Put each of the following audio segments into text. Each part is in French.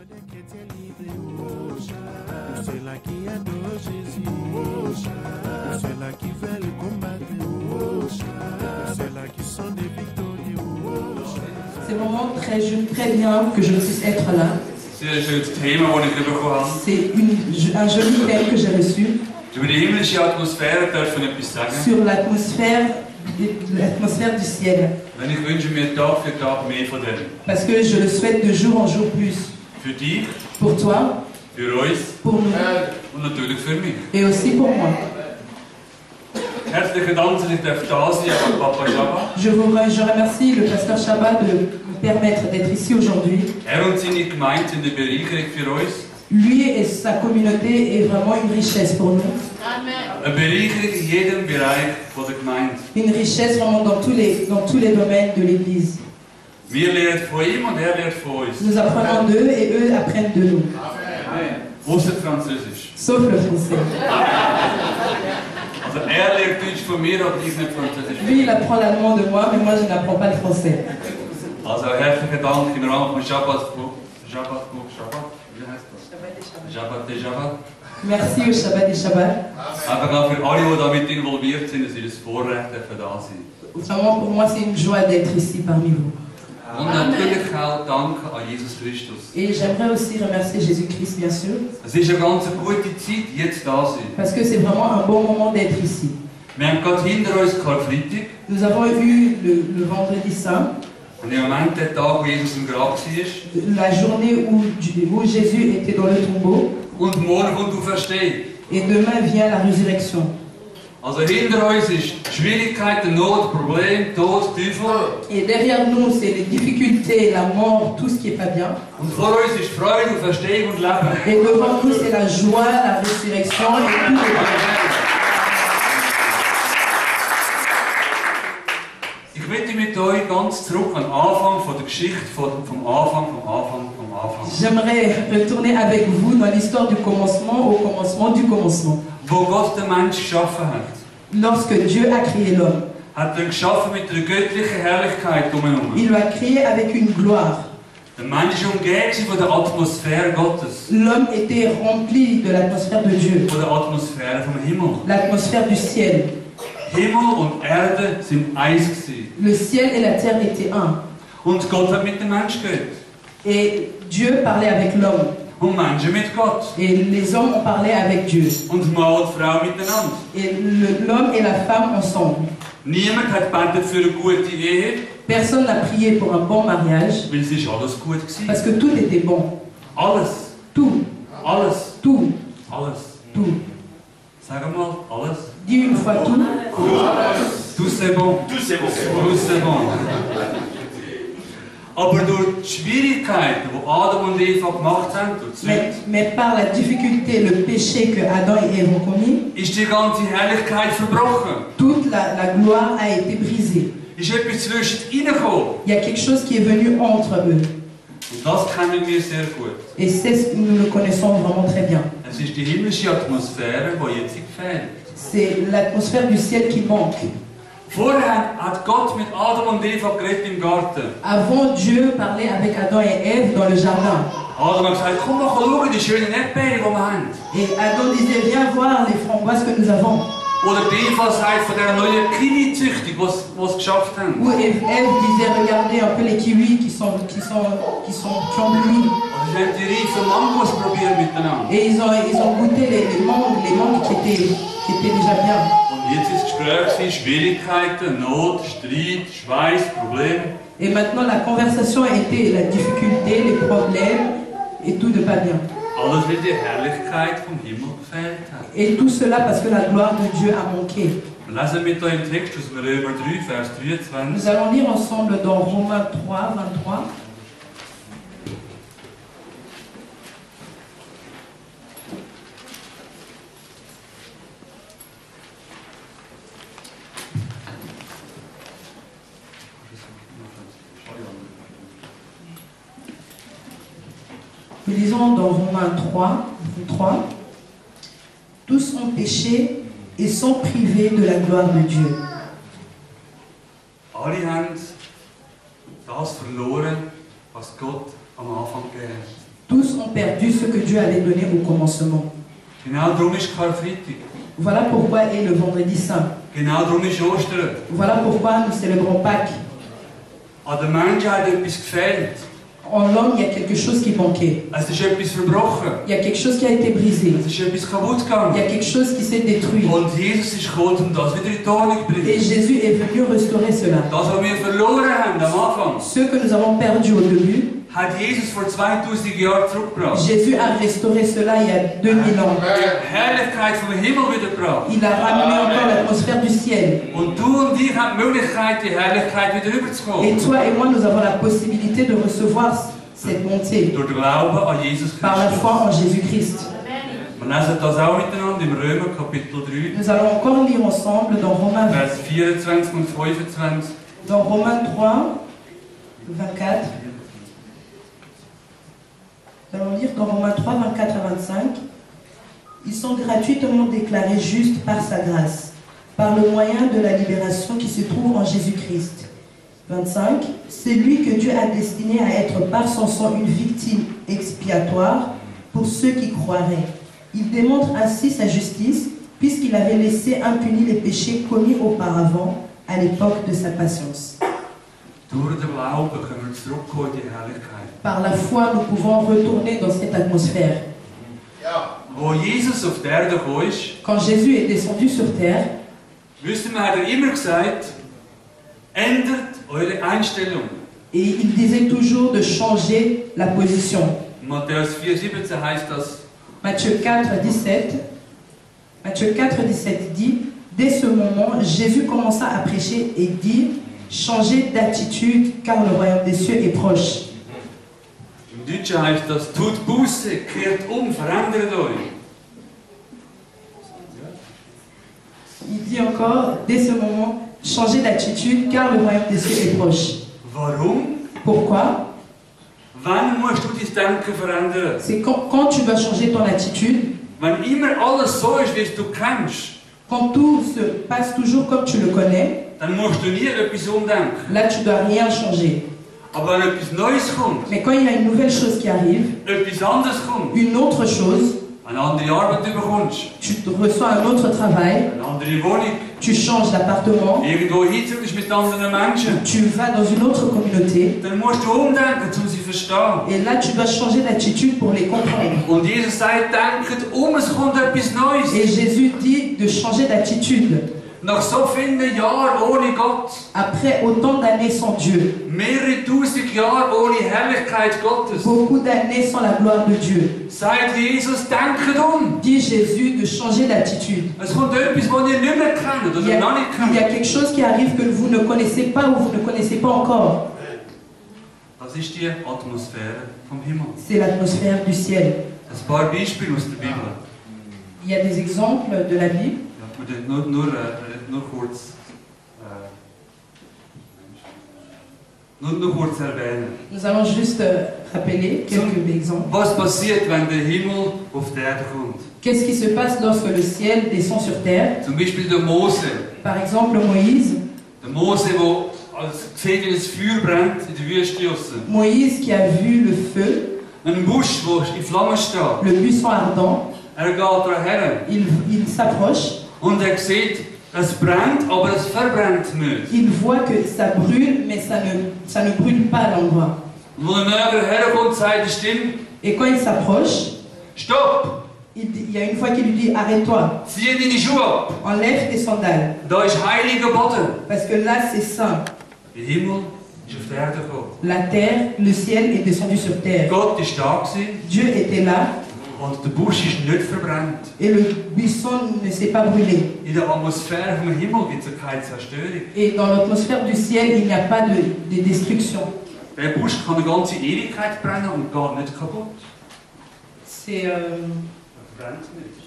C'est vraiment très bien que je puisse être là. C'est un joli thème que j'ai reçu. Sur l'atmosphère du ciel. Parce que je le souhaite de jour en jour plus. Pour toi, pour nous, et aussi pour moi. Je remercie le pasteur Shabbat de me permettre d'être ici aujourd'hui. Lui et sa communauté est vraiment une richesse pour nous. Une richesse vraiment dans tous les domaines de l'Église. Nous apprenons d'eux et eux apprennent de nous. Sauf le français. Lui, il apprend l'allemand de moi, mais moi, je n'apprends pas le français. Merci au Shabbat des Shabbats. Vraiment, pour moi, c'est une joie d'être ici parmi vous. Et j'aimerais aussi remercier Jésus-Christ, bien sûr. Parce que c'est vraiment un bon moment d'être ici. Nous avons eu le vendredi saint. La journée où Jésus était dans le tombeau. Et demain vient la résurrection. Et derrière nous, c'est les difficultés, la mort, tout ce qui n'est pas bien. Et devant nous, c'est la joie, la résurrection et tout le bien. J'aimerais retourner avec vous dans l'histoire du commencement, au commencement du commencement. Lorsque Dieu a créé l'homme, il l'a créé avec une gloire. L'homme était rempli de l'atmosphère de Dieu, l'atmosphère du ciel. Le ciel et la terre étaient un. Et Dieu parlait avec l'homme. Et les hommes ont parlé avec Dieu. Et l'homme et la femme ensemble. Personne n'a prié pour un bon mariage. Parce que tout était bon. Tout. Tout. Tout. Dis une fois tout. Tout c'est bon. Tout c'est bon. Tout c'est bon. Mais par la difficulté, le péché que Adam et Ève ont commis, toute la gloire a été brisée. Il y a quelque chose qui est venu entre eux. Et nous le connaissons vraiment très bien. C'est l'atmosphère du ciel qui manque. Avant, Dieu parlait avec Adam et Ève dans le jardin. Et Adam disait, viens voir les framboises que nous avons. Ou Ève disait, regardez un peu les kiwis qui ont bloui. Et ils ont goûté les mangues qui étaient déjà bien. Et maintenant la conversation a été la difficulté, les problèmes et tout ne pas bien. Et tout cela parce que la gloire de Dieu a manqué. Nous allons lire ensemble dans Romains 3, 23. Nous lisons dans Romains 3, 3, tous ont péché et sont privés de la gloire de Dieu. Alle haben das verloren, was Gott am Anfang gegeben hat. Tous ont perdu ce que Dieu avait donné au commencement. Genau darum ist Karfreitag. Voilà pourquoi est le vendredi saint. Genau darum ist Ostern. Voilà pourquoi nous célébrons Pâques. An der Menschheit hat etwas gefehlt. En l'homme, il y a quelque chose qui manquait. Es ist etwas verbrochen. Il y a quelque chose qui a été brisé. Es ist etwas kaputt Il y a gegangen. quelque chose qui s'est détruit. Und Jesus ist gekommen, um das wieder in die Ordnung zu Et bringen. Jésus est venu restaurer cela. Das, was wir verloren haben am Anfang, Ce que nous avons perdu au début, hat Jesus vor 2000 Jahren zurückgebracht. Jésus a restauré cela il y a 2000 ans. Die Herrlichkeit vom Himmel wiedergebracht. Il a ramené encore l'atmosphère du ciel. Und du und ich haben die Möglichkeit, die Herrlichkeit wieder Et rüberzukommen. toi et moi, nous avons la possibilité de recevoir cette bonté Durch den Glauben an Jesus par la Christus. foi en Jésus-Christ. Wir lesen das auch miteinander im Römer Kapitel 3, Nous allons encore lire ensemble dans Romains, Vers 24 und 25. dans Romains 3, 24. Nous allons lire dans Romains 3, 24 à 25. Ils sont gratuitement déclarés justes par sa grâce, par le moyen de la libération qui se trouve en Jésus-Christ. 25. C'est lui que Dieu a destiné à être par son sang une victime expiatoire pour ceux qui croiraient. Il démontre ainsi sa justice, puisqu'il avait laissé impunis les péchés commis auparavant, à l'époque de sa patience. Durch den Glauben können wir zurückkommen in die Herrlichkeit. Par la foi, nous pouvons retourner dans cette atmosphère. Wo Jesus auf die Erde gekommen ist, Quand Jésus est descendu sur terre, wissen wir, hat er immer gesagt, ändert eure Einstellung. et il disait toujours de changer la position. In Matthäus 4,17 heißt das, Matthieu 4, 17. Matthieu 4, 17 dit, dès ce moment, Jésus commença à prêcher et dit, changez d'attitude car le royaume des cieux est proche. im Deutschen heißt das, tut Buße, kehrt verändert euch. Il dit encore, dès ce moment, changez d'attitude car le royaume des cieux est proche. Warum? Pourquoi? Wann musst du dein Denken verändern? C'est quand tu dois changer ton attitude, Wenn immer alles so ist, wie es du kennst, quand tout se passe toujours comme tu le connais, dann musst du nie etwas umdenken. là tu dois rien changer. Aber wenn etwas Neues kommt, Mais quand il y a une nouvelle chose qui arrive, etwas anderes kommt, une autre chose, eine andere Arbeit du bekommst, tu reçois un autre travail, eine andere Wohnung, tu changes d'appartement, irgendwo hinzugehst mit anderen Menschen, tu vas dans une autre communauté, dann musst du umdenken, um sie zu verstehen. et là tu dois changer d'attitude pour les comprendre. Und Jesus sagt, denkt es kommt etwas Neues. Et Jésus dit de changer d'attitude. Nach so vielen Jahren ohne Gott, Après autant d'années sans Dieu, mehrere tausend Jahre ohne Herrlichkeit Gottes, beaucoup d'années sans la gloire de Dieu, sagt Jesus, denkt dit Jésus de changer d'attitude. Es kommt etwas, das ihr nicht mehr kennt oder Il y noch nicht il y a kennt. quelque chose qui arrive que vous ne connaissez pas ou vous ne connaissez pas encore. Das ist die Atmosphäre vom Himmel. C'est l'atmosphère du ciel. Ein paar Beispiele aus der Bibel. Il y a des exemples de la Bible. Ja, ich würde nur kurz erwähnen. Nous allons juste rappeler quelques exemples. Was passiert, wenn der Himmel auf die Erde kommt? Qu'est-ce qui se passe lorsque le ciel descend sur terre? Zum Beispiel der Mose. Par exemple, Moïse. Der Mose, der als sieht, wie das Feuer brennt in der Wüste draussen. Moïse qui a vu le feu, Ein Busch, der in Flammen steht. le buisson ardent. Er geht daher Il s'approche. und er sieht, es brennt, aber es verbrennt nicht. Il voit que ça brûle, mais ça ne brûle pas à l'endroit. Und als er näher herkommt, sagt die Stimme, Et quand il s'approche, stopp! il y a une fois qu'il lui dit arrête-toi, Zieh deine Schuhe ab! enlève tes sandales, Da ist heiliger Boden. parce que là c'est saint. Der Himmel ist auf die Erde gekommen. La terre, le ciel est descendu sur terre. Gott ist da gewesen, Dieu était là und der Busch ist nicht verbrannt. et le buisson ne s'est pas brûlé. In der Atmosphäre vom Himmel gibt es keine Zerstörung. Et dans l'atmosphère du ciel, il n'y a pas de destruction. Der Busch kann eine ganze Ewigkeit brennen und geht nicht kaputt. C'est Er verbrennt nicht.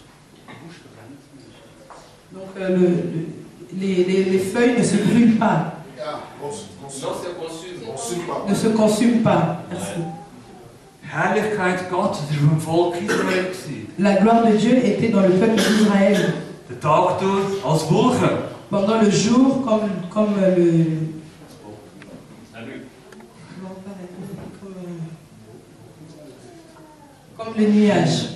Der Busch verbrennt nicht. donc les feuilles ne se brûlent pas, ne se consument pas. Merci. Herrlichkeit Gottes war vom Volk Israel. La gloire de Dieu était dans le peuple d'Israël. Der Tag durch als Wolken. Pendant le jour, comme le... comme le nuage,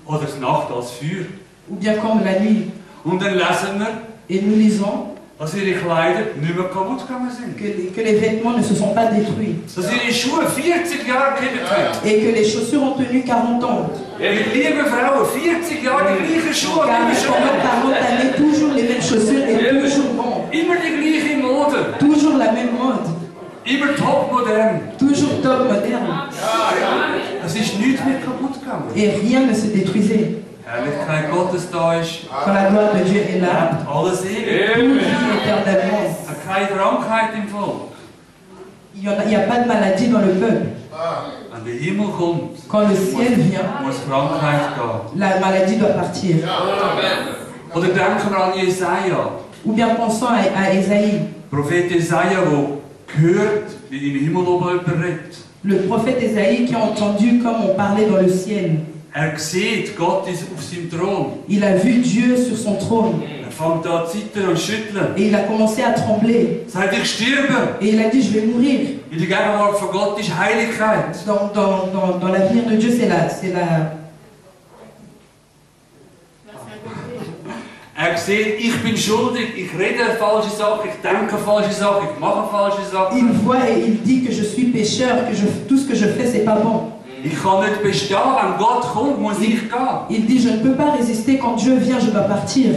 Oder die Nacht als Feuer. ou bien comme la nuit. Und dann lesen wir, Et nous lisons dass ihre Kleider nicht mehr kaputt gegangen sind. que les vêtements ne se sont pas détruits Dass ihre Schuhe 40 Jahre gehabt haben. et que les chaussures ont tenu 40 ans. Liebe Frauen, 40 Jahre die gleichen Schuhe, Car immer pendant 40 années, toujours les mêmes chaussures et toujours bon. immer die gleiche Mode, Toujours la même mode. immer top modern. Toujours top moderne. Es ist nichts mehr kaputt gegangen. Et rien ne se détruisait. Herrlichkeit Gottes da ist, Quand la gloire de Dieu est là, bleibt alles ewig. tout vit éternellement. Keine Krankheit im Volk. Il n'y a pas de maladie dans le peuple. Wenn der Himmel kommt, Quand le ciel vient, muss Krankheit gehen. la maladie doit partir. Oder denken wir an Jesaja. Ou bien pensons à Ésaïe. Prophet Jesaja, der gehört, wie im Himmel oben jemand redet. Le prophète Ésaïe qui a entendu comme on parlait dans le ciel. Sieht, Gott ist auf seinem Thron. Il a vu Dieu sur son trône. Fängt an zu zittern und schütteln. Et il a commencé à trembler. Sagt, ich sterbe. Et il a dit, je vais mourir. In der Gegenwart von Gott ist Heiligkeit. Dans l'avenir de Dieu, c'est la... Sieht, ich bin schuldig, ich rede falsche Sachen, ich denke falsche Sachen, ich mache falsche Sachen. Il voit et il dit que je suis pécheur, que tout ce que je fais, c'est pas bon. Ich kann nicht bestehen, wenn Gott kommt, muss ich gehen. Il dit, je ne peux pas résister, quand Dieu vient, je dois partir.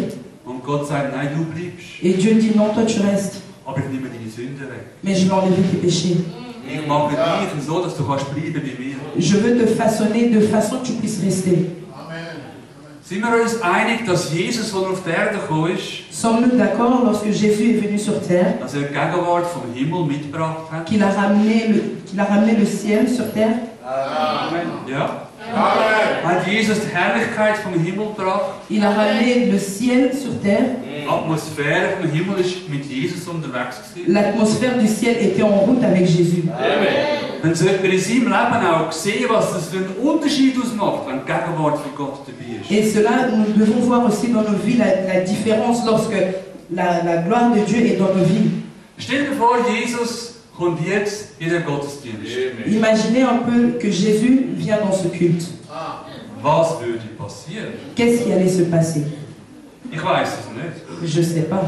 Und Gott sagt, nein, du bleibst. Et Dieu dit, non, toi tu restes. Aber ich nehme deine Sünden weg. Mais je vais enlever tes péchés. Ich mache dich so, dass du kannst bleiben bei mir. Je veux te façonner de façon que tu puisses rester. Sind wir uns einig, dass Jesus, als er auf die Erde gekommen ist, Sommes-nous d'accord lorsque Jésus est venu sur terre, dass er die Gegenwart vom Himmel mitgebracht hat? qu'il a ramené le ciel sur terre? Amen. Ja? Amen. Hat Jesus die Herrlichkeit vom Himmel gebracht? Il a ramené le ciel sur terre. Die Atmosphäre vom Himmel ist mit Jesus unterwegs gewesen. L'atmosphère du ciel était en route avec Jésus. Amen. Dann sollte man in seinem Leben auch sehen, was das für einen Unterschied ausmacht, wenn die Gegenwart von Gott dabei ist. Et cela, nous devons voir aussi dans nos vies la différence lorsque la gloire de Dieu est dans nos vies. Stell dir vor, Jesus kommt jetzt in den Gottesdienst. Imaginez un peu que Jésus vient dans ce culte. Was würde passieren? Qu'est-ce qui allait se passer? Ich weiß es nicht. Je ne sais pas.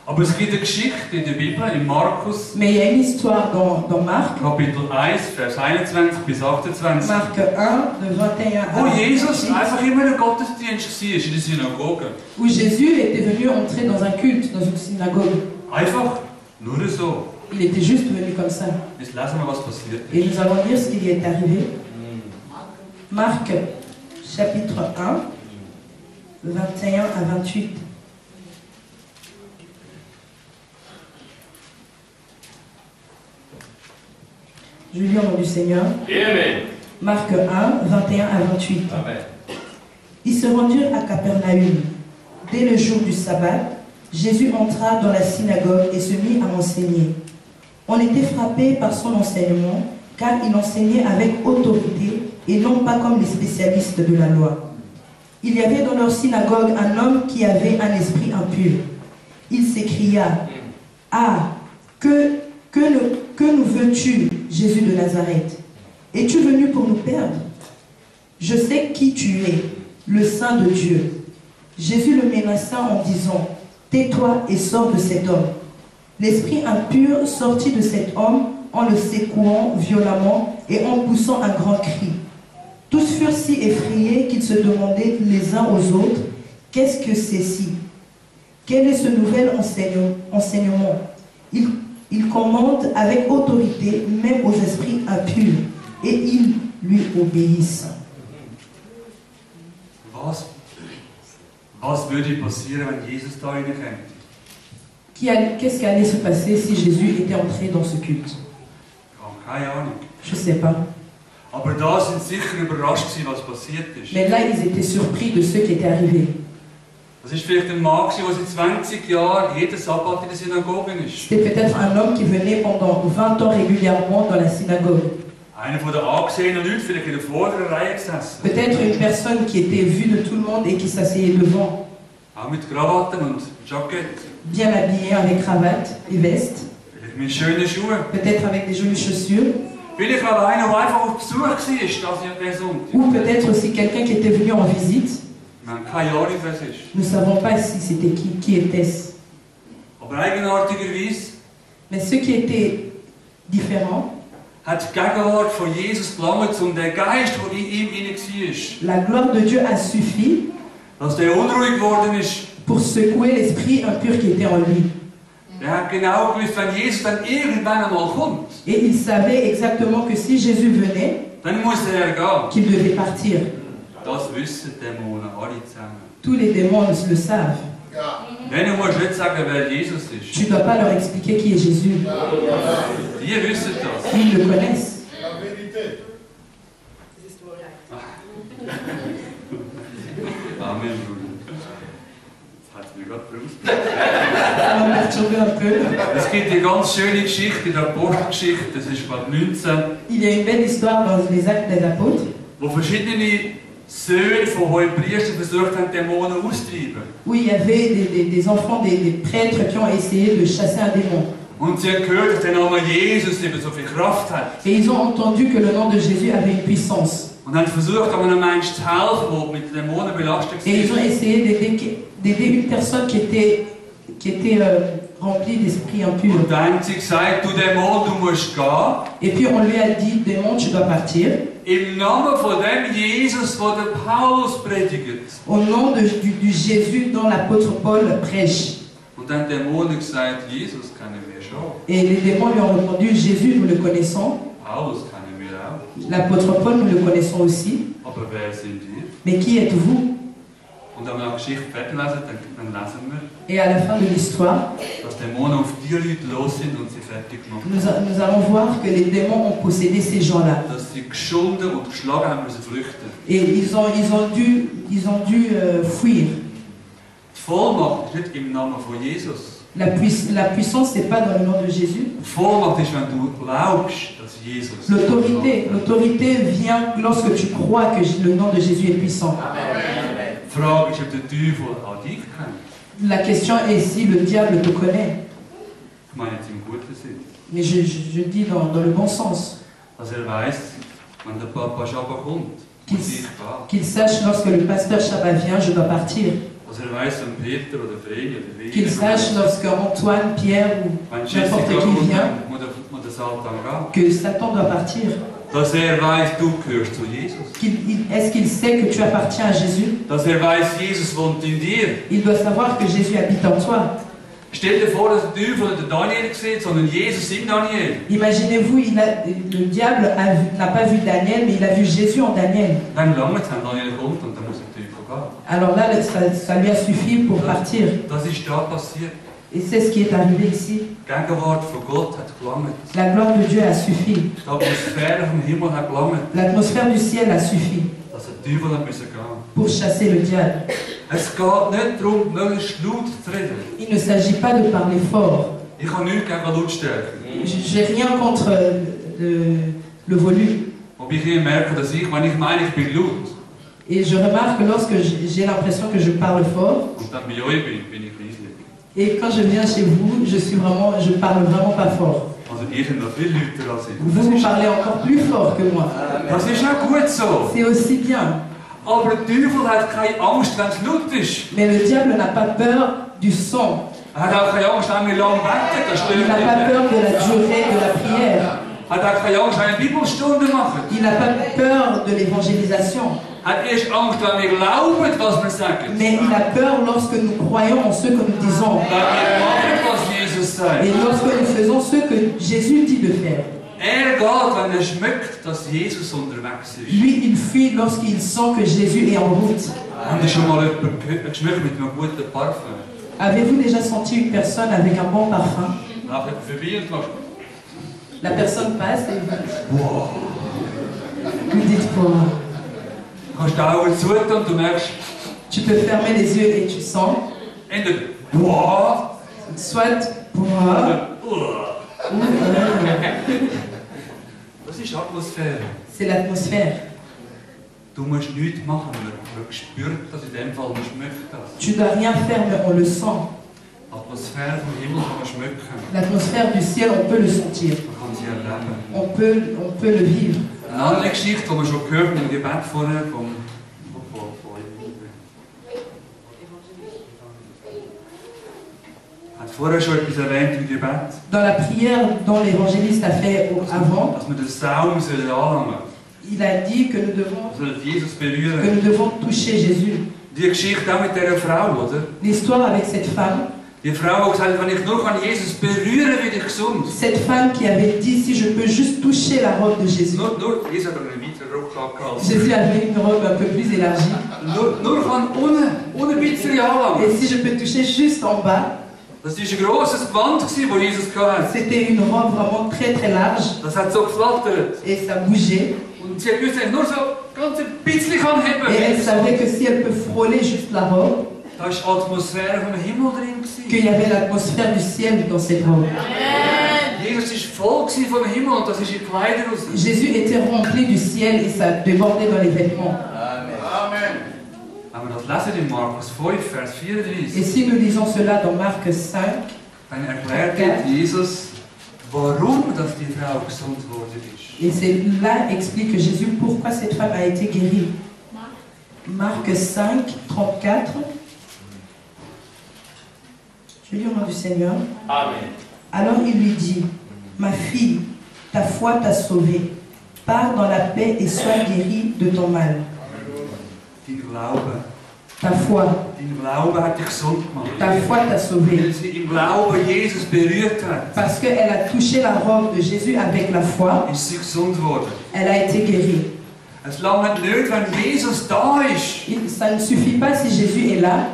Aber es gibt eine Geschichte in der Bibel, in Markus, Mais il y a une histoire dans Marc, Kapitel 1, Vers 21 bis 28, Marc 1, de 21 wo à Jesus 28, einfach immer in Gottesdienst war, in der Synagoge. où Jésus était venu entrer dans un culte, dans une synagogue. Einfach nur so. Il était juste venu comme ça. Jetzt lesen wir, was passiert Et ist. nous allons lire ce qui lui est arrivé. Marc, chapitre 1, 21 à 28. Je lis au nom du Seigneur. Amen. Marc 1, 21 à 28. Amen. Ils se rendirent à Capernaum. Dès le jour du sabbat, Jésus entra dans la synagogue et se mit à enseigner. On était frappé par son enseignement, car il enseignait avec autorité et non pas comme les spécialistes de la loi. Il y avait dans leur synagogue un homme qui avait un esprit impur. Il s'écria, « Ah, que nous veux-tu, Jésus de Nazareth? Es-tu venu pour nous perdre? Je sais qui tu es, le Saint de Dieu. » Jésus le menaça en disant, « Tais-toi et sors de cet homme. » L'esprit impur sortit de cet homme en le secouant violemment et en poussant un grand cri. Tous furent si effrayés qu'ils se demandaient les uns aux autres, « Qu'est-ce que c'est ci? Quel est ce nouvel enseignement? Il commande avec autorité même aux esprits impurs, et ils lui obéissent. » Was würde passieren, wenn Jesus da reinkommt? Qu'est-ce qui allait se passer si Jésus était entré dans ce culte? Ich habe keine Ahnung. Je ne sais pas. Aber da sind sie sicher überrascht gewesen, was passiert ist. Mais là, ils étaient surpris de ce qui était arrivé. Das ist vielleicht ein Mann, der seit 20 Jahren jeden Sabbat in der Synagoge ist. C'était peut-être un homme qui venait pendant 20 ans régulièrement dans la synagogue. Einer von den angesehenen Leuten, vielleicht in der vorderen Reihe gesessen. Peut-être une personne qui était vue de tout le monde et qui s'asseyait devant. Auch mit Krawatten und Jackett. Bien habillé avec cravate et veste. Vielleicht mit schönen Schuhen. Peut-être avec des jolies chaussures. Vielleicht auch einer, der einfach auf Besuch war, diesen Sonntag. Ou peut-être aussi quelqu'un qui était venu en visite. Wir haben keine Ahnung, wer es ist. Nous ne savons pas si c'était qui était-ce. Aber eigenartigerweise Mais ce qui était différent, hat die Gegenwart von Jesus gelangt, um den Geist, der in ihm war, la gloire de Dieu a suffi dass der unruhig geworden ist. pour secouer l'esprit impur qui était en lui. Er hat genau gewusst, wenn Jesus dann irgendwann einmal kommt, Et il savait exactement que si Jésus venait, dann muss er gehen. qu'il devait partir. Das wissen die Dämonen alle zusammen. Tous les démons le savent. Denen musst du nicht sagen, wer Jesus ist. Tu ne dois pas leur expliquer qui est Jésus. Die wissen das. Ils le connaissent. Amen, Bruder. Das hat mich gerade bewusst. Ça m'a perturbé un peu. Es gibt eine ganz schöne Geschichte in der Apostelgeschichte, das ist Bad 19, Il y a une belle histoire dans les Actes des Apôtres wo verschiedene Söhne von Hohepriestern versucht haben, Dämonen auszutreiben. où il y avait des enfants, des prêtres qui ont essayé de chasser un démon. Und sie haben gehört, dass der Name Jesus eben so viel Kraft hat. Et ils ont entendu que le nom de Jésus avait une puissance. Und haben versucht, einem Menschen zu helfen, der mit Dämonen belastet Et ils ont war. essayé d'aider une personne qui était remplie d'esprit impur. Und dann haben sie gesagt, du Dämon, du musst gehen. Et puis on lui a dit, démon, tu dois partir. Im Namen von dem Jesus, den der Paulus predigt. Au nom du Jésus dont l'apôtre Paul prêche. Und dann haben die Dämonen gesagt, Jesus kennen wir schon. Et les démons lui ont répondu, Jésus, nous le connaissons. Paulus kennen wir auch. L'apôtre Paul, nous le connaissons aussi. Aber wer sind wir? Mais qui êtes-vous? Und wenn wir die Geschichte fertig lesen, dann lesen wir, Et à la fin de l'histoire, dass Dämonen auf die Leute los sind und sie fertig gemacht haben. nous allons voir que les démons ont possédé ces gens-là. Dass sie geschunden und geschlagen haben, müssen flüchten. Et ils ont dû fuir. Die Vollmacht ist nicht im Namen von Jesus. La puissance, c'est pas dans le nom de Jésus. Die Vollmacht ist, wenn du glaubst, dass Jesus. L'autorité vient lorsque tu crois que le nom de Jésus est puissant. Die Frage ist, ob der Teufel auch dich kennt. La question est si le diable te connaît. Ich meine jetzt im guten Sinn. Mais je dis dans le bon sens. Dass weiß, wenn der Papa Schabbat kommt, muss ich gehen. Qu'il sache lorsque le pasteur Shabbat vient, je dois partir. Dass weiß, wenn Peter oder Vreni oder Wien. Qu'il sache lorsque Antoine, Pierre ou n'importe qui vient, muss der Satan gehen. que Satan doit partir. Dass weiß, du gehörst zu Jesus. Est-ce qu'il sait que tu appartiens à Jésus? Dass weiß, Jesus wohnt in dir. Il doit savoir que Jésus habite en toi. Stell dir vor, dass der Teufel nicht Daniel sieht, sondern Jesus in Daniel. Imaginez-vous, le diable n'a pas vu Daniel, mais il a vu Jésus en Daniel. Dann lange wenn Daniel kommt und dann muss der Teufel gehen. Alors là, ça lui a suffi pour partir. Das ist da passiert. Et c'est ce qui est arrivé ici. Die Gegenwart von Gott hat gelangt. La gloire de Dieu a suffi. Die Atmosphäre vom Himmel hat gelangt. L'atmosphère du ciel a suffi Dass der Teufel nicht gehen musste. pour chasser le diable. Es geht nicht darum, möglichst laut zu reden. Il ne s'agit pas de parler fort. Ich habe nichts gegen Lautstärke. J'ai rien contre le volume. Wobei ich merke, dass wenn ich meine, ich bin laut, Et je remarque que lorsque j'ai l'impression que je parle fort, und dann bei euch bin ich leise. et quand je viens chez vous, je parle vraiment pas fort. Also ihr seid noch viel lauter als ich. Vous parlez encore plus fort que moi. Das ist auch gut so. C'est aussi bien. Aber der Teufel hat keine Angst, wenn es laut ist. Mais le diable n'a pas peur du son. Er hat auch keine Angst, wenn wir lang beten. Das Il stört n'a pas nicht. peur de la durée de la prière. Er hat auch keine Angst, wenn wir Bibelstunde machen. Il n'a pas peur de l'évangélisation. Er hat erst Angst, wenn wir glauben, was wir sagen. Mais il a peur lorsque nous croyons en ce que nous disons. Wenn wir machen, was Jesus sagt. Et lorsque nous faisons ce que Jésus dit de faire. Er geht, wenn er schmeckt, dass Jesus unterwegs ist. Lui, il fuit lorsqu'il sent que Jésus est en route. Haben Sie schon mal jemanden geschmeckt mit einem guten Parfum? Avez-vous déjà senti une personne avec un bon parfum? Lauf jemand vorbei und machst. La personne passe et Wow. vous dites quoi? Du kannst die Augen zutun und du merkst, Tu peux fermer les yeux et tu sens, entweder wow soit pour oder ou Das ist Atmosphäre. c'est l'atmosphère. Du musst nichts machen, man spürt das in dem Fall, man schmeckt das. Tu dois rien faire, mais on le sent. Atmosphäre vom Himmel kann man schmecken. L'atmosphère du ciel, on peut le sentir. Man kann sie erleben. On peut le vivre. Eine andere Geschichte, die wir schon gehört haben im Gebet vorher, hat vorher schon etwas erwähnt im Gebet. Dans la prière dont l'évangéliste a fait avant, Dass wir den Saum anlangen il a dit que nous sollen. Jesus berühren. devons toucher Jésus. Die Geschichte auch mit dieser Frau, oder? L'histoire avec cette femme, Die Frau, die gesagt hat, wenn ich nur Jesus berühren kann, werde ich gesund. cette femme qui avait dit si je peux juste toucher la robe de Jésus. Jesus hat einen weiteren Rucksack gehabt. Jésus avait une robe un peu plus élargie. Nur kann ohne ein bisschen anlangen. Et si je peux toucher juste en bas, Das war ein grosses Gewand, das Jesus hatte. c'était une robe vraiment très très large Das hat so geflattert. et ça bougeait. Und sie hat gewusst, wenn ich nur so ganz ein bisschen heben kann, Et elle savait que si elle peut frôler juste la robe, da war die Atmosphäre vom Himmel drin. qu'il y avait l'atmosphère du ciel dans cette robe. Jesus war voll vom Himmel und das ist in die Kleider raus. Jésus était rempli du ciel et ça débordait dans les vêtements. Wenn wir das lesen in Markus 5, Vers 34, Et si nous lisons cela dans Marc 5, dann erklärt Jesus, warum dass die Frau gesund geworden ist. et c'est là explique Jésus pourquoi cette femme a été guérie. Marc 5, 34. Je lis au nom du Seigneur. Amen. Alors il lui dit, ma fille, ta foi t'a sauvée. Pars dans la paix et sois guérie de ton mal. Dein Glaube. Ta foi, Dein Glaube hat dich gesund gemacht. ta foi t'a sauvée. Weil sie im Glauben Jesus berührt hat, Parce qu'elle a touché la robe de Jésus avec la foi, ist sie gesund geworden. elle a été guérie. Es langt nicht, wenn Jesus da ist. Ça ne suffit pas si Jésus est là.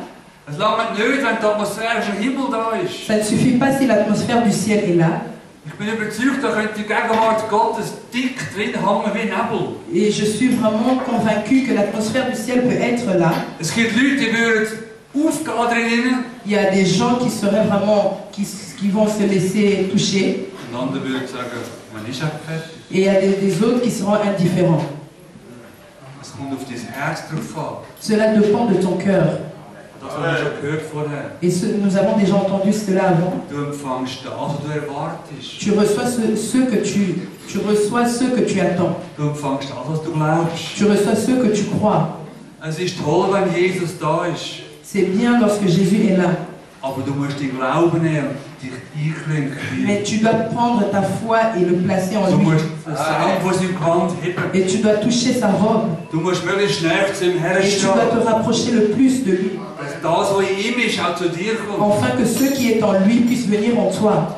Es langt nicht, wenn die Atmosphäre vom Himmel da ist. Ça ne suffit pas si l'atmosphère du ciel est là. Ich bin überzeugt, da könnte die Gegenwart Gottes dick drin hängen wie Nebel. Et je suis vraiment convaincue que l'atmosphère du ciel peut être là. Es gibt Leute, die würden aufgehen drinnen. Il y a des gens qui seraient vraiment, qui vont se laisser toucher. Und andere würden sagen, man ist auch fertig. Et il y a des autres qui seront indifférents. Es kommt auf dein Herz drauf an. Cela dépend de ton cœur. Das haben wir schon gehört vorher. Et nous avons déjà entendu cela avant. Du empfängst das, was du erwartest. Tu reçois tu reçois ce que tu attends. Du empfängst das, was du glaubst. Tu reçois ce que tu crois. Es ist toll, wenn Jesus da ist. C'est bien lorsque Jésus est là. Aber du musst den Glauben nehmen und dich einklinken. Mais tu dois prendre ta foi et le placer en Du lui. musst den Saum von seinem Gewand heben. Et tu dois toucher sa robe. Du musst möglichst schnell zu ihm Et tu dois herstehen. te rapprocher le plus de lui. Dass das, was in ihm ist, auch zu dir kommt. Afin que ce qui est en lui puisse venir en toi.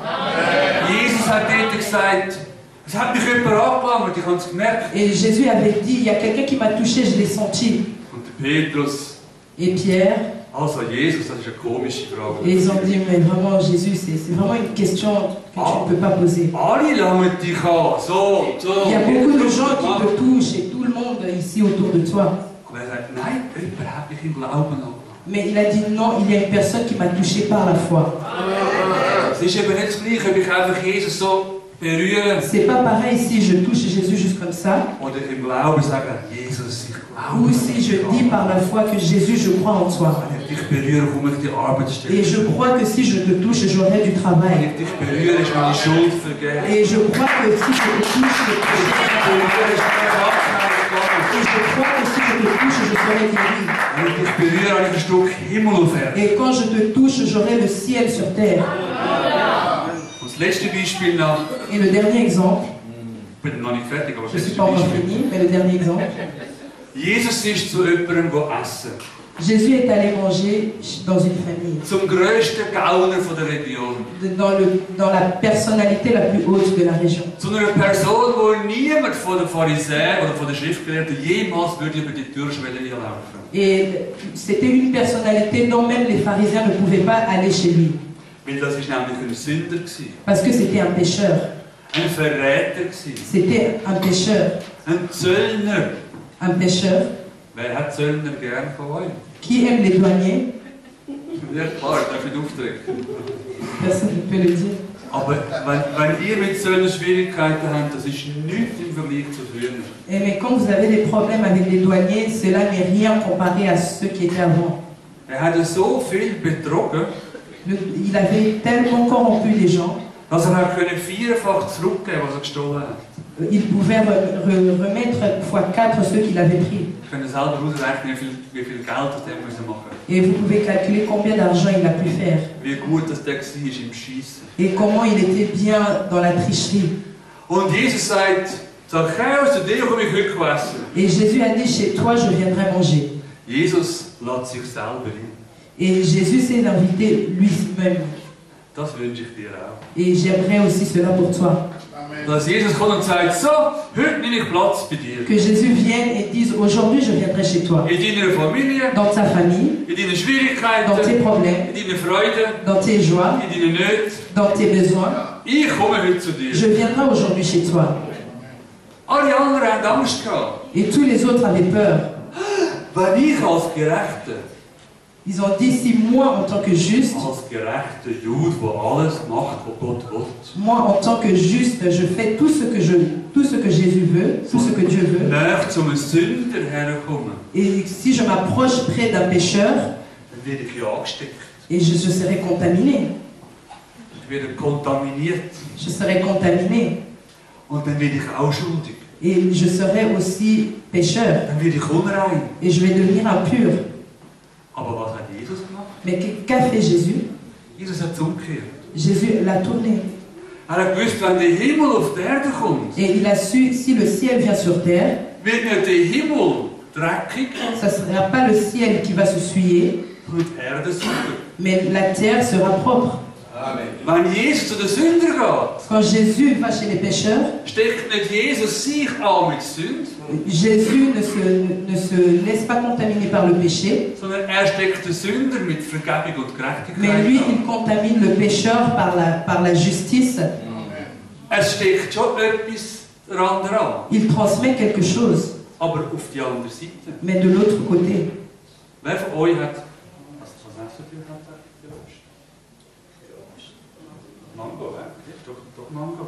Jesus hat dort gesagt, es hat mich jemand angelangt, ich habe es gemerkt. Et Jésus avait dit, il y a quelqu'un qui m'a touché, je l'ai senti. Und der Petrus, Et Pierre, also Jesus, das ist eine komische Frage. et ils ont dit, mais vraiment Jésus, c'est vraiment une question que tu ne peux pas poser. Alle langen dich an, so. Il y a beaucoup de gens qui te touchent et tout le monde ici autour de toi. Aber er sagt, nein, jemand hat mich im Glauben angelangt. Mais il a dit non, il y a une personne qui m'a touché par la foi. Es ist eben nicht das Gleiche, ob ich einfach Jesus so berühre C'est pas pareil si je touche Jésus juste comme ça, oder im Glauben sagen, Jesus, ich glaube. ou si je dis par la foi que Jésus, je crois en toi. Wenn ich dich berühre, komme ich die Arbeitsstelle. Et je crois que si je te touche, j'aurai du Wenn travail. ich dich berühre, ist meine Schuld vergeben. Et je crois que si je te touche, Berühre ist keine Abteilung. et je crois que si je te touche, je serai guéri. Wenn ich dich berühre, habe ich ein Stück Himmel auf Erden. Et quand je te touche, j'aurai le ciel sur terre. Und das letzte Beispiel noch, Et le dernier exemple, ich bin noch nicht fertig, aber das je ne suis letzte pas encore Beispiel. fini, mais le dernier exemple, Jesus ist zu jemandem essen. Jésus est allé manger dans une famille, Zum grössten Gauner von der Region. dans la personnalité la plus haute de la région. Zu einer Person, wo niemand von den Pharisäern oder von den Schriftgelehrten jemals würde über die Türschwelle laufen. Et c'était une personnalité dont même les pharisiens ne pouvaient pas aller chez lui. Weil das ist nämlich ein Sünder gewesen. Parce que c'était un pécheur. Ein Verräter gewesen. C'était un pécheur. Ein Zöllner. Un pécheur. Wer hat Zöllner gern von euch? Qui aime les douaniers? Ja klar, darf ich aufdrücken. Personne ne peut le dire. Aber wenn ihr mit Zöllner Schwierigkeiten habt, das ist nichts im Vergleich zu früher. Et mais quand vous avez des problèmes avec les douaniers, cela n'est rien comparé à ce qui était avant. Er hat so viel betrogen, Il avait tellement corrompu les gens, dass er vierfach zurückgeben was er gestohlen hat. il pouvait remettre x4 ceux qu'il avait pris. Ich kann selber ausrechnen, wie viel Geld das der müssen machen. Et vous pouvez calculer combien d'argent il a pu faire. Wie gut das der war im Schiessen. Et comment il était bien dans la tricherie. Und Jesus sagt, Zachäus, zu dir komme ich heute essen. Et Jésus a dit, chez toi je viendrai manger. Jesus lädt sich selber ein. Et Jésus s'est invité lui-même. Das wünsche ich dir auch. Et j'aimerais aussi cela pour toi. Dass Jesus kommt und sagt, so, heute nehme ich Platz bei dir. Que Jésus vienne et dise, aujourd'hui je viendrai chez toi. In deiner Familie, Dans ta famille, in deinen dans tes Schwierigkeiten, problèmes, in deinen Freuden, dans tes joies, in deinen Nöten. dans tes besoins. Ich komme heute zu dir. Je viendrai aujourd'hui chez toi. Alle anderen haben Angst gehabt. Et tous les autres avaient peur. Wenn ich als Gerechter, Ils ont dit, si moi en tant que juste, als gerechter Jude, der alles macht, was Gott will, moi en tant que juste, je fais tout ce que Jésus veut, tout ce que Dieu veut. näher zu einem Sünder herkommen, Et si je m'approche près d'un pécheur, dann werde ich ja angesteckt. et je serai contaminé. Ich werde kontaminiert. Je serai contaminé. Und dann werde ich auch schuldig. Et je serai aussi pécheur. Dann werde ich unrein. Et je vais devenir impur. Aber was hat Jesus gemacht? Mais qu'a fait Jésus? Jesus hat es umgekehrt. Jésus l'a tourné. Er hat gewusst, wenn der Himmel auf die Erde kommt, Et il a su, si le ciel vient sur terre, wird nicht der Himmel dreckig, ça ne sera pas le ciel qui va se souiller, sondern die Erde sauber. mais la terre sera propre. Wenn Jesus zu den Sündern geht, Quand Jésus va chez les pécheurs, steckt nicht Jesus sich an mit Sünde, Jésus ne se laisse pas contaminer par le péché, sondern er steckt den Sünder mit Vergebung und mais lui, Gerechtigkeit il contamine le pécheur par la justice. an. Es steckt schon etwas daran dran, Il transmet quelque chose, aber auf die andere Seite. mais de l'autre côté. Wer von euch hat... Was essen wir heute? Mango, hä? Doch Mango.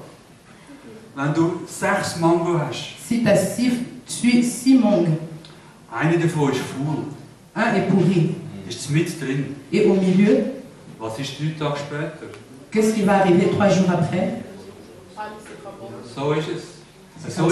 Wenn du 6 Mango hast, Si tu as six mangues, eine davon ist faul, un est pourri, ist mit drin. et au milieu, Was ist 3 Tage später? qu'est-ce qui va arriver 3 jours après? So ist es. So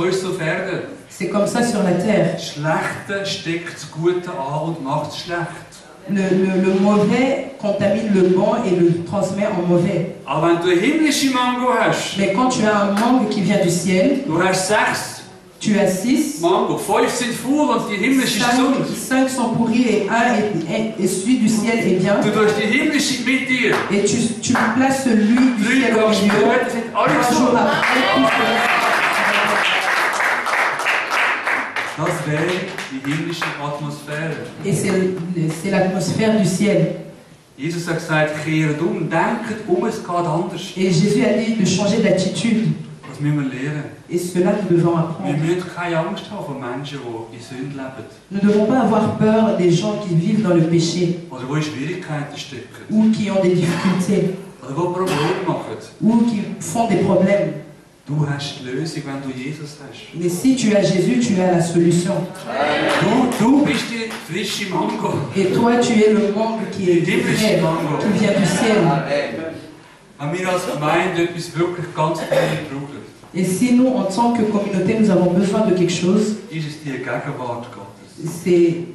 ist es auf Erden. C'est comme ça sur la terre. Das Schlechte steckt das Gute an und macht es schlecht. Le mauvais contamine le bon et le transmet en mauvais. Aber wenn du eine himmlische Mango hast, Mais quand tu as un mangue qui vient du ciel, du hast 6 tu as 6, Mango, 5 sind faul und die himmlische ist gesund. 5 sont pourris et un et celui du ciel est bien. Du tust die himmlische mit dir. Et tu places celui du 3 ciel au Tage milieu. später sind alle 3 jours gesund. après, tout se- Das wäre die himmlische Atmosphäre. et c'est l'atmosphère du ciel. Jesus hat gesagt, kehrt um, denkt es geht anders. Et Jésus a dit de changer d'attitude. Das müssen wir lernen. Et cela, nous devons Wir apprendre. müssen keine Angst haben vor Menschen, die in Sünde leben. Nous ne devons pas avoir peur des gens qui vivent dans le péché Oder die in Schwierigkeiten stecken. ou qui ont des difficultés Oder die Probleme machen. ou qui font des problèmes. Du hast die Lösung, wenn du Jesus hast. Mais si tu as Jésus, tu as la solution. Du bist die frische Mango. Et toi, tu es le mangue qui est frais, qui vient du ciel. Wenn wir als Gemeinde etwas wirklich ganz dringend brauchen, Et si nous, en tant que communauté, nous avons besoin de quelque chose, ist es die Gegenwart Gottes. c'est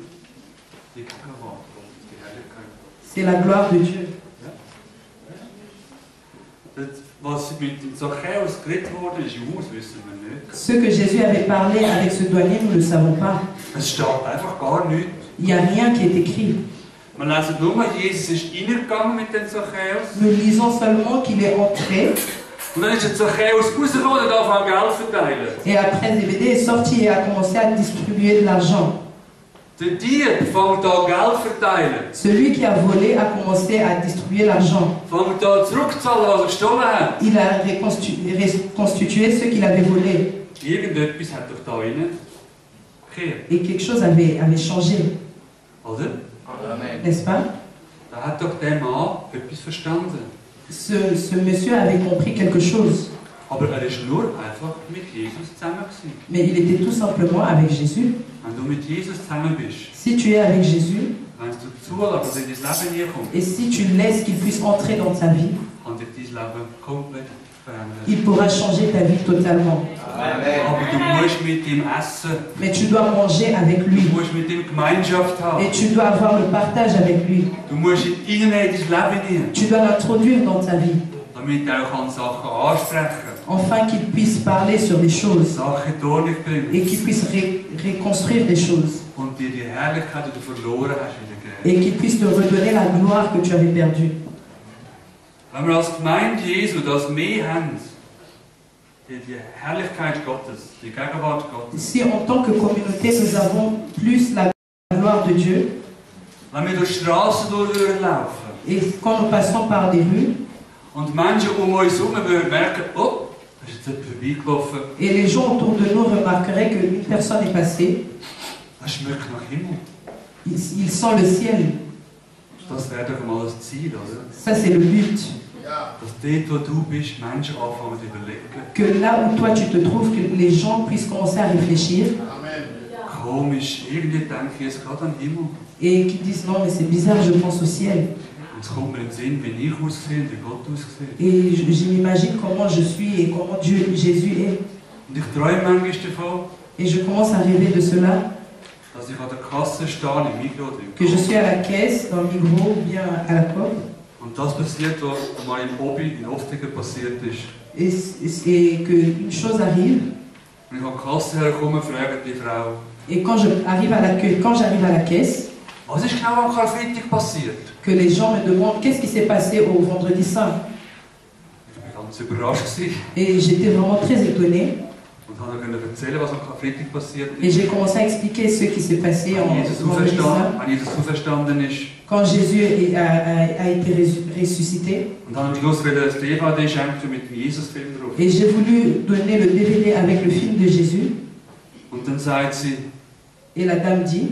Die Gegenwart Gottes, die Herrlichkeit. la gloire de Dieu. Das, was mit dem Zachäus geredet worden ist, das wissen wir nicht. Ce que Jésus avait parlé avec ce douanier, nous ne le savons pas. Es steht einfach gar nichts. Il n'y a rien qui est écrit. Wir lesen nur, Jesus ist reingegangen mit dem Zachäus. Nous lisons seulement qu'il est entré Und dann ist der Zachäus rausgekommen und hat angefangen Geld zu verteilen. et après Zébédée est sorti et a commencé à distribuer de l'argent. Der Dieb fängt an Geld zu verteilen. Celui qui a volé a commencé à distribuer l'argent. Fängt an zurückzuzahlen, was er gestohlen hat. Il a reconstitué ce qu'il avait volé. Irgendetwas hat doch da rein gekehrt. Et quelque chose avait changé, Oder? n'est-ce pas? Da hat doch der Mann etwas verstanden. Ce monsieur avait compris quelque chose. Aber er ist nur einfach mit Jesus zusammen gewesen. Mais il était tout simplement avec Jésus. Wenn du mit Jesus zusammen bist, Si tu es avec Jésus, wenn du zulässt, dass er in dein Leben kommt, et si tu laisses qu'il puisse entrer dans ta vie, kann dich dein Leben komplett verändern. il pourra changer ta vie totalement. Aber du musst mit ihm essen, Mais tu dois manger avec lui. du musst mit ihm Gemeinschaft haben, Et tu dois avoir le partage avec lui. du musst ihn in dein Leben hinein, Tu dois l'introduire dans ta vie, damit er auch Sachen ansprechen afin qu'il puisse parler sur les choses kann, Sachen in die Ordnung bringen et qu'il puisse reconstruire des choses und dir die Herrlichkeit, die du verloren hast, wieder geben. et qu'il puisse te redonner la gloire que tu avais perdue. Wenn wir als Gemeinde Jesu das mehr haben, die Herrlichkeit Gottes, die Gegenwart Gottes, Si en tant que communauté nous avons plus la gloire de Dieu wenn wir durch Straßen durchlaufen et quand nous passons par des rues und Menschen uns herum würden merken, oh, da ist jetzt jemand vorbeigelaufen, et les gens autour de nous remarqueraient qu'une personne est passée, das schmeckt nach Himmel. il sent le ciel. Das wäre doch mal das Ziel, oder? Ça c'est le but. Dass dort, wo du bist, Menschen anfangen zu überlegen, Que là où toi tu te trouves, que les gens puissent commencer à réfléchir komisch, irgendwie denke ich jetzt gerade an den Himmel. et qu'ils disent non mais c'est bizarre, je pense au ciel. Und es kommt mir in den Sinn, wie ich aussehe und wie Gott aussieht. Et je m'imagine comment je suis et comment Jésus est. Und ich träume manchmal davon, Et je commence à rêver de cela, dass ich an der Kasse stehe, im Migros oder im que je Coop. suis à la caisse, dans le Migros ou bien à la Coop. Und das passiert, was mal im Hobby in Oftigen passiert ist. Et qu'une chose arrive, Wenn ich an die Kasse herkomme, fragt die Frau, et quand j'arrive à la caisse, was ist genau am Karfreitag passiert? que les gens me demandent qu'est-ce qui s'est passé au Vendredi Saint. Ich war ganz überrascht gewesen Et j'étais vraiment très étonnée. und habe ihnen erzählen, was am Karfreitag passiert Et ist. j'ai commencé à expliquer ce qui s'est passé en Wenn Jesus Vendredi Saint, wenn Jesus auferstanden ist. quand Jésus a été ressuscité. Und dann am Schluss wieder das DVD schenken mit dem Jesus-Film drauf. Et j'ai voulu donner le DVD avec le film de Jésus. Und dann sagt sie, Et la dame dit,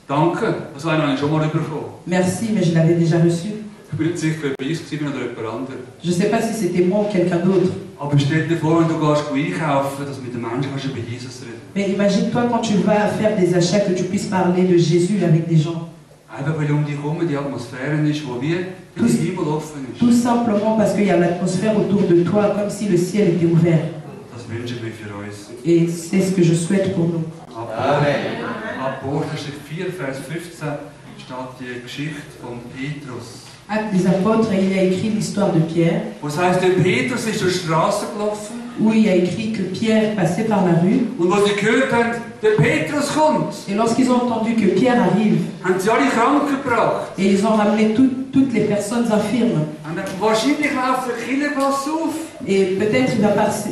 danke, das habe ich schon mal bekommen. merci, mais je l'avais déjà reçu. Ich bin nicht sicher, ob ich es war oder jemand anderes. Je ne sais pas si c'était moi ou quelqu'un d'autre. Aber stell dir vor, wenn du gehst einkaufen, dass du mit den Menschen kannst über Jesus reden. Mais imagine-toi quand tu vas faire des achats que tu puisses parler de Jésus avec des gens. Einfach weil um dich herum die Atmosphäre ist, wo wie der Himmel offen ist. Tout simplement parce qu'il y a l'atmosphère autour de toi, comme si le ciel était ouvert. Das wünsche ich mir für uns. Et c'est ce que je souhaite pour nous. Apostelgeschichte 4, Vers 15 steht die Geschichte von Petrus. Actes des apôtres, il y a écrit l'histoire de Pierre, Was heisst, der Petrus ist durch die Straße gelaufen où il y a écrit que Pierre passait par la rue. und als sie gehört haben, der Petrus kommt, Et lorsqu'ils ont entendu que Pierre arrive, haben sie alle krank gebracht. et ils ont ramené toutes les personnes infirmes, Und wahrscheinlich läuft der Kindergasse auf. et peut-être il va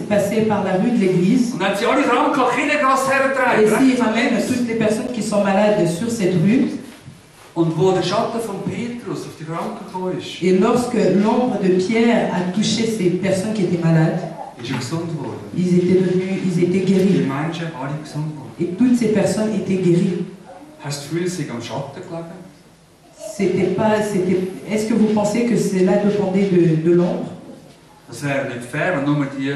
passer par la rue de l'église, Und dann haben sie alle krank an die Kindergasse et hergetragen. s'il ramène toutes les personnes qui sont malades sur cette rue, Und wo der Schatten von Petrus auf die Kranken gekommen ist, et lorsque l'ombre de Pierre a touché ces personnes qui étaient malades, ist er gesund geworden. ils étaient Die guéris. Menschen alle gesund geworden. Et toutes ces personnes étaient guéries. Hast du das Gefühl, sie sind am Schatten gelegen? Est-ce que vous pensez que cela dépendait de l'ombre? Das wäre nicht fair, wenn nur wenn die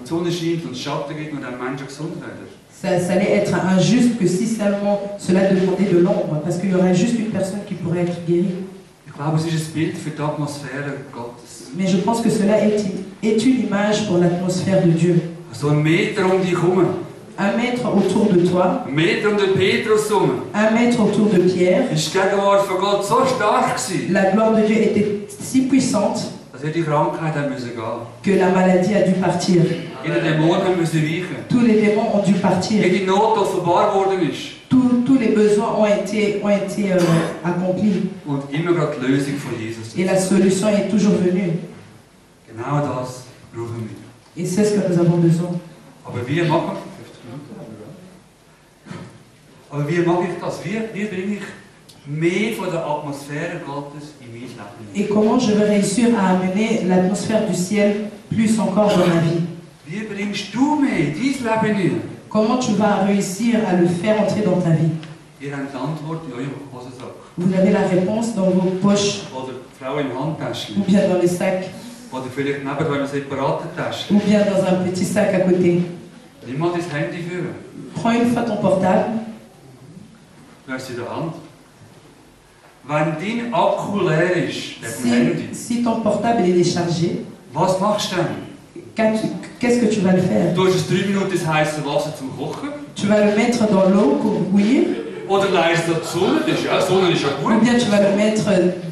Sonne scheint und es Schatten gibt und dann Menschen gesund werden. Ça allait être injuste que si seulement cela dépendait de l'ombre, parce qu'il y aurait juste une personne qui pourrait être guérie. Ich glaube, es ist ein Bild für die Atmosphäre Gottes. Mais je pense que cela est une image pour l'atmosphère de Dieu. So ein Meter um dich herum, 1 mètre autour de toi, ein Meter um den Petrus herum, 1 mètre autour de Pierre. ist die Gegenwart von Gott so stark gewesen, La gloire de Dieu était si puissante dass die Krankheit haben müssen gehen. que la maladie a dû partir. Jeder Dämon haben müssen weichen. Tous les démons ont dû partir. Jede Not offenbar worden ist. Tous les besoins ont été accomplis. Und immer gerade die Lösung von Jesus. Et la solution est toujours venue. Genau das brauchen wir. Et c'est ce que nous avons besoin. Aber wie mache ich das? Wie bringe ich mehr von der Atmosphäre Gottes in mein Leben? Et comment je vais réussir à amener l'atmosphère du ciel plus encore dans ma vie? Wie bringst du mehr in dein Leben hinein? Comment tu vas réussir à le faire entrer dans ta vie? Ihr habt die Antwort in eurem Hosensack. Vous avez la réponse dans vos poches Oder die Frau im Handtäschchen. ou bien dans les sacs. Oder vielleicht nebenbei eine separate Tasche. ou bien dans un petit sac à côté. Nimm mal dein Handy für. Prends une fois ton portable. Du hast es in der Hand. Wenn dein Akku leer ist, dem Handy, Si ton portable est déchargé, was machst du dann? qu'est-ce que tu vas le faire? Du hast es 3 Minuten ins heiße Wasser zum Kochen. Tu vas le mettre dans l'eau pour bouillir, Oder leist du die Sonne, das ist ja, die Sonne ist ja ou gut. bien tu vas le mettre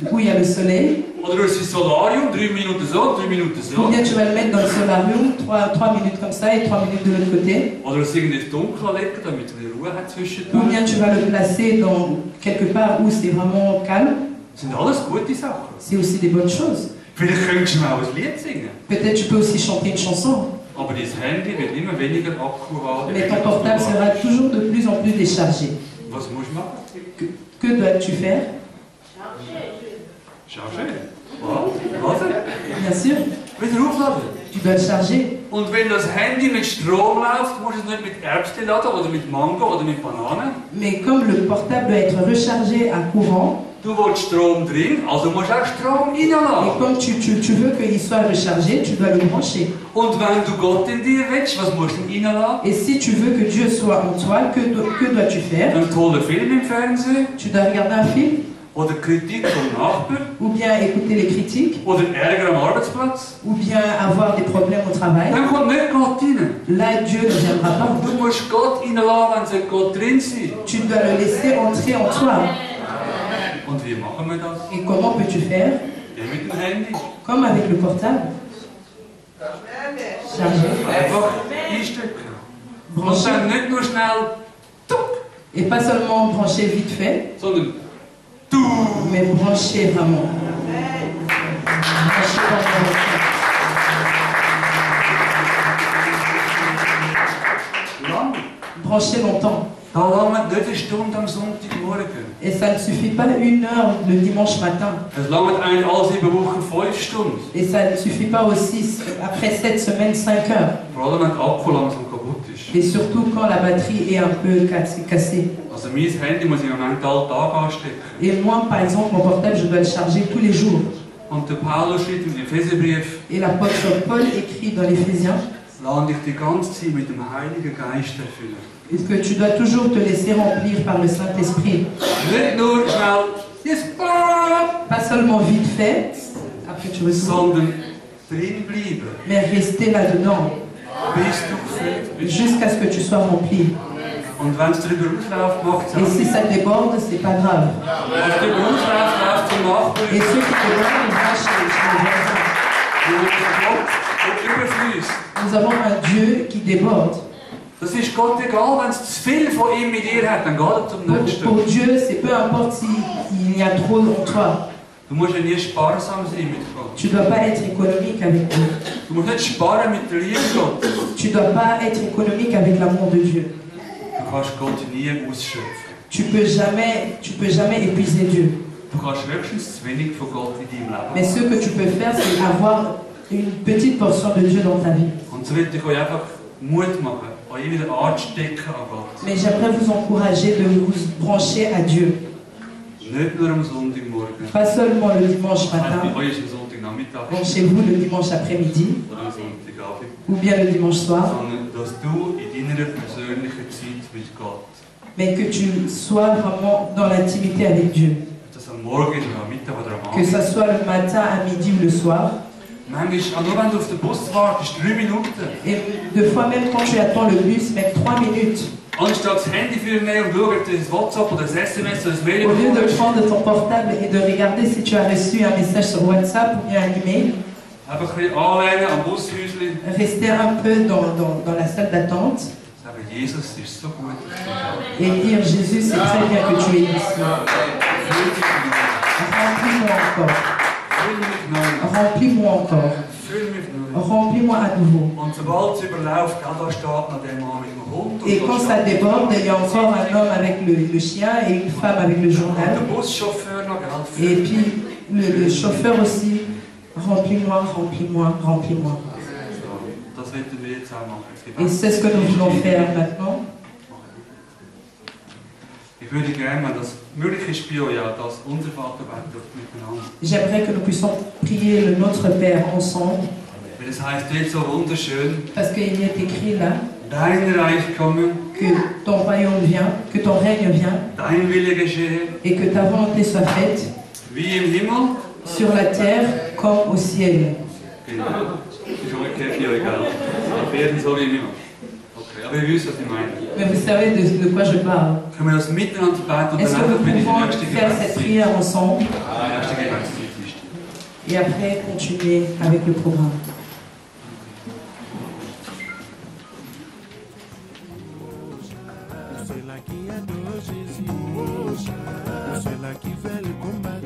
où il y a le soleil, Oder du hast ein Solarium, 3 Minuten so, 3 Minuten ou so. bien tu vas le mettre dans le solarium, 3 minutes comme ça et 3 minutes de l'autre côté, Oder du hast irgendwie ins Dunkel legen, damit du eine Ruhe hast ou zwischendurch. bien tu vas le placer dans quelque part où c'est vraiment calme. Das sind alles gute Sachen. C'est aussi des bonnes choses. Vielleicht könntest du mal ein Lied singen. Peut-être tu peux aussi chanter une chanson, Aber dein Handy wird immer weniger Akku haben. mais ton portable sera toujours de plus en plus déchargé. Was musst du machen? Que dois-tu faire? Charger. Was? Bien sûr, Wieder aufladen. tu dois le charger. Und wenn das Handy mit Strom läuft, musst du es nicht mit Erbsen laden oder mit Mango oder mit Bananen. Mais comme le portable doit être rechargé à courant, Du willst Strom drin, also musst du auch Strom et reinladen. comme tu veux qu'il soit rechargé, tu dois le brancher. Und wenn du Gott in dir willst, was musst du denn reinladen? Et si tu veux que Dieu soit en toi, que dois-tu faire? Einen tollen Film im Fernsehen? Tu dois regarder un film, Oder Kritik vom Nachbar? ou bien écouter les critiques, Oder Ärger am Arbeitsplatz? ou bien avoir des problèmes au travail. Dann kommt nicht Gott rein. Là, Dieu ne viendra pas. Du musst Gott reinladen, wenn Gott drin sein. Tu dois le laisser entrer en toi. Und wie machen wir das? Et comment peux-tu faire? Wie mit dem Handy. Comme avec le portable. Chargé, Einfach einstecken. Und branché. dann nicht nur schnell tuck, Et pas seulement branché vite fait, sondern du. mais branché vraiment. Branché vraiment. Lang. Branché longtemps. Da langt nicht eine Stunde am Sonntagmorgen. Et ça ne suffit pas 1 heure le dimanche matin. Es langt eigentlich alle 7 Wochen 5 Stunden. Et ça ne suffit pas aussi après 7 semaines, 5 heures. Vor allem wenn der Akku langsam kaputt ist. Et surtout quand la batterie est un peu cassée. Also mein Handy muss ich im Moment alle Tage anstecken. Et moi, par exemple, mon portable, je dois le charger tous les jours. Und der Paulus schreibt im Epheserbrief, Et l'apôtre Paul écrit dans l'Éphésiens lass dich die ganze Zeit mit dem Heiligen Geist erfüllen. que tu dois toujours te laisser remplir par le Saint-Esprit. Nicht nur schnell, jetzt, Pas seulement vite fait, après tu ressens, sondern drin bleiben, mais rester là-dedans bis du gefüllt bist. jusqu'à ce que tu sois rempli. Und wenn es darüber ausläuft, macht es Et si ça déborde, c'est pas grave. Was darüber ausläuft, läuft zum Nachbarn. Et ceux qui débordent, ils vont chez les voisins. Und überfließt. Nous avons un Dieu qui déborde. Das ist Gott egal, wenn es zu viel von ihm mit dir hat, dann geht er zum nächsten. Pour Dieu, c'est peu importe s'il y a trop en toi. Du musst ja nie sparsam sein mit Gott. Tu ne dois pas être économique avec Dieu. Du musst nicht sparen mit der Liebe Gottes. Tu ne dois pas être économique avec l'amour de Dieu. Du kannst Gott nie ausschöpfen. Tu peux jamais épuiser Dieu. Du kannst höchstens zu wenig von Gott in deinem Leben. Mais ce que tu peux faire, c'est avoir une petite portion de Dieu dans ta vie. Und so will ich euch einfach Mut machen, euch wieder anzustecken an Gott. Mais j'aimerais vous encourager de vous brancher à Dieu. Nicht nur am Sonntagmorgen. Pas seulement le dimanche Bei matin, euch ist am Sonntagnachmittag branchez-vous le dimanche après-midi, oder am Sonntagabend. ou bien le dimanche soir, Sondern dass du in deiner persönlichen Zeit mit Gott, mais que tu sois vraiment dans l'intimité avec Dieu. ob das am Morgen ist oder am Mittag oder am Que Abend. ça soit le matin, à midi ou le soir. Manchmal, nur wenn du auf den Bus wartest, 3 Minuten. Et deux fois même quand tu attends le bus, même 3 minutes. Anstatt das Handy für mich und schauen, ob du das WhatsApp oder das SMS oder das Mail Au lieu de bekommst, prendre ton portable et de regarder si tu as reçu un message sur WhatsApp ou bien un email, einfach ein bisschen anlehnen am Bushäuschen. rester un peu dans la salle d'attente Sagen, Jesus, es ist so gut, dass du da bist. et dire Jésus, c'est très bien que tu es ici. Füll mich neu. Remplis-moi encore. Füll mich neu. Remplis-moi encore. Füll mich neu. Remplis-moi à nouveau. Und sobald es überläuft, da steht noch der Mann mit dem Hund. Et quand ça déborde, il y a encore un homme avec le chien et une femme avec le Und journal. der Buschauffeur noch, gell? Et puis le chauffeur aussi. Remplis-moi, remplis-moi, remplis-moi. So, das werden wir jetzt auch machen. Et c'est ce que nous voulons faire maintenant. Ich Ich würde gerne, wenn das möglich ist bei euch, ja, dass unser Vater betet miteinander. J'aimerais que nous puissions prier le Notre Père ensemble, Weil das heisst dort so wunderschön, parce qu'il est écrit là dein Reich komme, que ton royaume vient, que ton règne vient, dein Wille geschehe, et que ta volonté soit faite wie im Himmel. sur la terre comme au ciel. Genau. Ist umgekehrt für euch, gell? Auf jeden so wie im Himmel. Okay, aber ihr wisst, was ich meine. Mais vous savez de quoi je parle. Können wir das miteinander beten und Est-ce dann que einfach nous wieder die pouvons nächste faire cette Gebetszeit? prière ensemble Die nächste Gebetszeit ist. et après continuer avec le programme? C'est là qui adore Jésus, c'est là qui fait le combat.